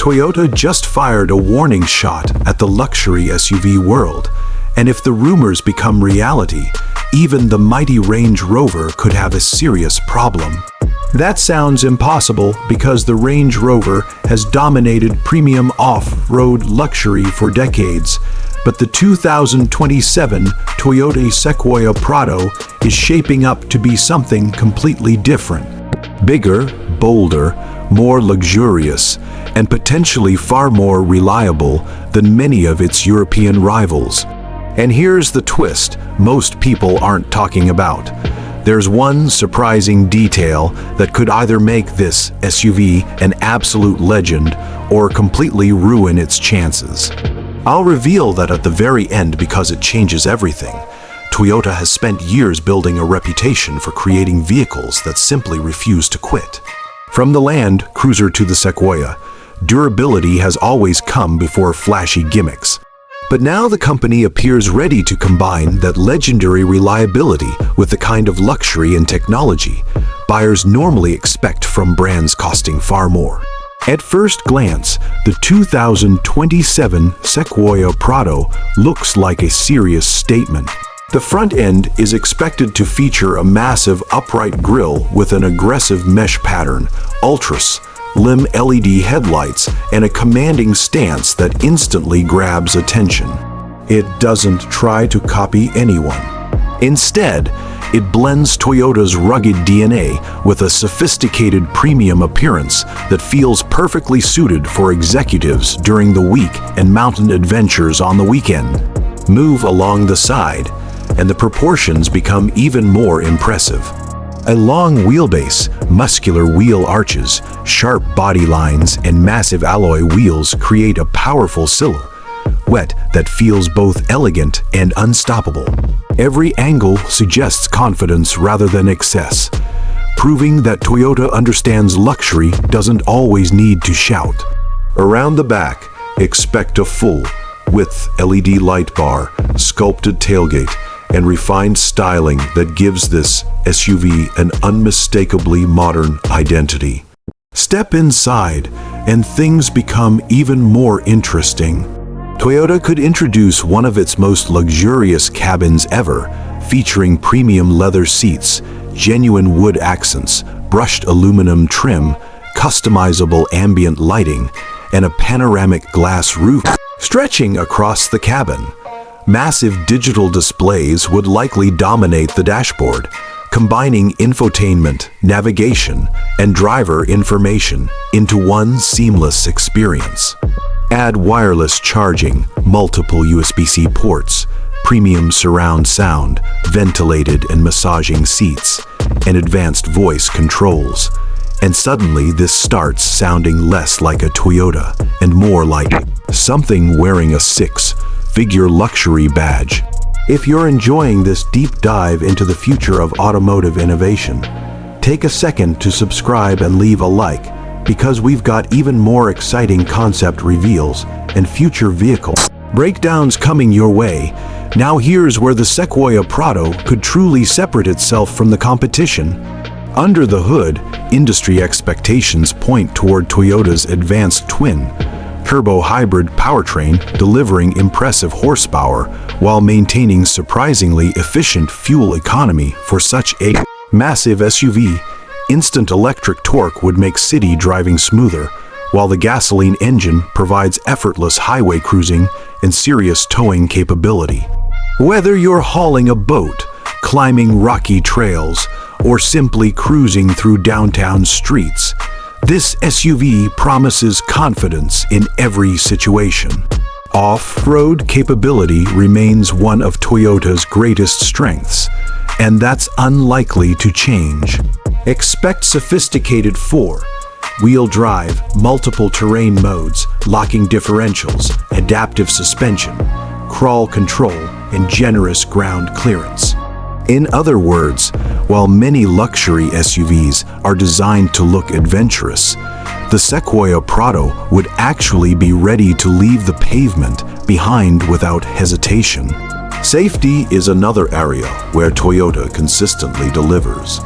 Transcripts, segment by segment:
Toyota just fired a warning shot at the luxury SUV world, and if the rumors become reality, even the mighty Range Rover could have a serious problem. That sounds impossible because the Range Rover has dominated premium off-road luxury for decades, but the 2027 Toyota Sequoia Prado is shaping up to be something completely different. Bigger, bolder, more luxurious, and potentially far more reliable than many of its European rivals. And here's the twist most people aren't talking about. There's one surprising detail that could either make this SUV an absolute legend or completely ruin its chances. I'll reveal that at the very end because it changes everything. Toyota has spent years building a reputation for creating vehicles that simply refuse to quit. From the Land Cruiser to the Sequoia, durability has always come before flashy gimmicks. But now the company appears ready to combine that legendary reliability with the kind of luxury and technology buyers normally expect from brands costing far more. At first glance, the 2027 Sequoia Prado looks like a serious statement. The front end is expected to feature a massive upright grille with an aggressive mesh pattern, ultra-slim LED headlights, and a commanding stance that instantly grabs attention. It doesn't try to copy anyone. Instead, it blends Toyota's rugged DNA with a sophisticated premium appearance that feels perfectly suited for executives during the week and mountain adventures on the weekend. Move along the side, and the proportions become even more impressive. A long wheelbase, muscular wheel arches, sharp body lines, and massive alloy wheels create a powerful silhouette that feels both elegant and unstoppable. Every angle suggests confidence rather than excess, proving that Toyota understands luxury doesn't always need to shout. Around the back, expect a full-width LED light bar, sculpted tailgate, and refined styling that gives this SUV an unmistakably modern identity. Step inside, and things become even more interesting. Toyota could introduce one of its most luxurious cabins ever, featuring premium leather seats, genuine wood accents, brushed aluminum trim, customizable ambient lighting, and a panoramic glass roof stretching across the cabin. Massive digital displays would likely dominate the dashboard, combining infotainment, navigation, and driver information into one seamless experience. Add wireless charging, multiple USB-C ports, premium surround sound, ventilated and massaging seats, and advanced voice controls. And suddenly this starts sounding less like a Toyota and more like something wearing a six-figure luxury badge. If you're enjoying this deep dive into the future of automotive innovation, take a second to subscribe and leave a like, because we've got even more exciting concept reveals and future vehicle breakdowns coming your way. Now here's where the Sequoia Prado could truly separate itself from the competition. Under the hood, industry expectations point toward Toyota's advanced twin-turbo hybrid powertrain, delivering impressive horsepower while maintaining surprisingly efficient fuel economy for such a massive SUV. Instant electric torque would make city driving smoother, while the gasoline engine provides effortless highway cruising and serious towing capability. Whether you're hauling a boat, climbing rocky trails, or simply cruising through downtown streets, this SUV promises confidence in every situation. Off-road capability remains one of Toyota's greatest strengths, and that's unlikely to change. Expect sophisticated four-wheel drive, multiple terrain modes, locking differentials, adaptive suspension, crawl control, and generous ground clearance. In other words, while many luxury SUVs are designed to look adventurous, the Sequoia Prado would actually be ready to leave the pavement behind without hesitation. Safety is another area where Toyota consistently delivers,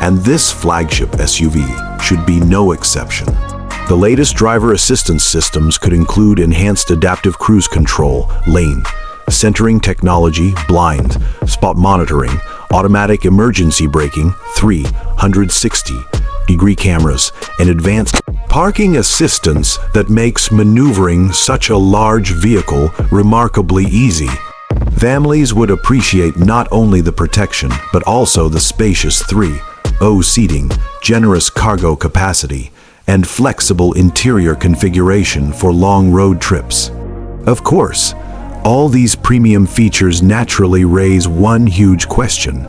and this flagship SUV should be no exception. The latest driver assistance systems could include enhanced adaptive cruise control, lane centering technology, blind spot monitoring, automatic emergency braking, 360-degree cameras, and advanced parking assistance that makes maneuvering such a large vehicle remarkably easy. Families would appreciate not only the protection, but also the spacious 3-row seating, generous cargo capacity, and flexible interior configuration for long road trips. Of course, all these premium features naturally raise one huge question: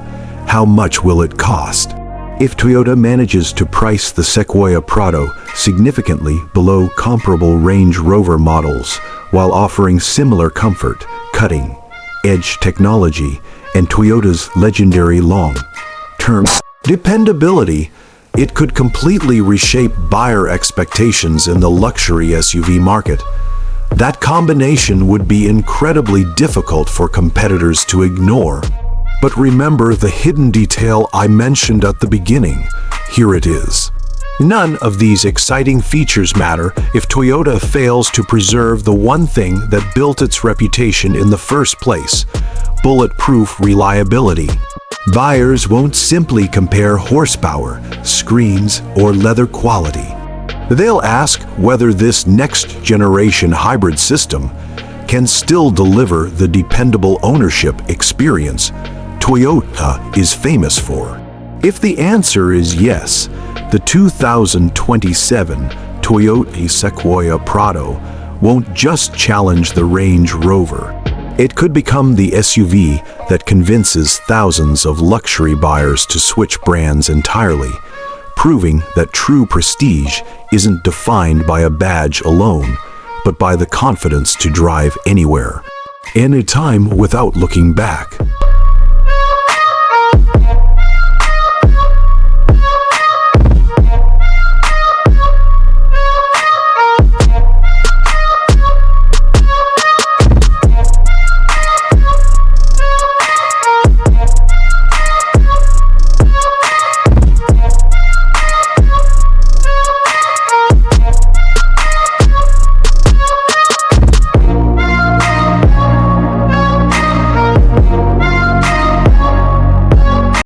how much will it cost? If Toyota manages to price the Sequoia Prado significantly below comparable Range Rover models while offering similar comfort, cutting-edge technology, and Toyota's legendary long-term dependability, it could completely reshape buyer expectations in the luxury SUV market. That combination would be incredibly difficult for competitors to ignore. But remember the hidden detail I mentioned at the beginning. Here it is. None of these exciting features matter if Toyota fails to preserve the one thing that built its reputation in the first place: bulletproof reliability. Buyers won't simply compare horsepower, screens, or leather quality. They'll ask whether this next-generation hybrid system can still deliver the dependable ownership experience Toyota is famous for. If the answer is yes, the 2027 Toyota Sequoia Prado won't just challenge the Range Rover. It could become the SUV that convinces thousands of luxury buyers to switch brands entirely, proving that true prestige isn't defined by a badge alone, but by the confidence to drive anywhere, anytime without looking back.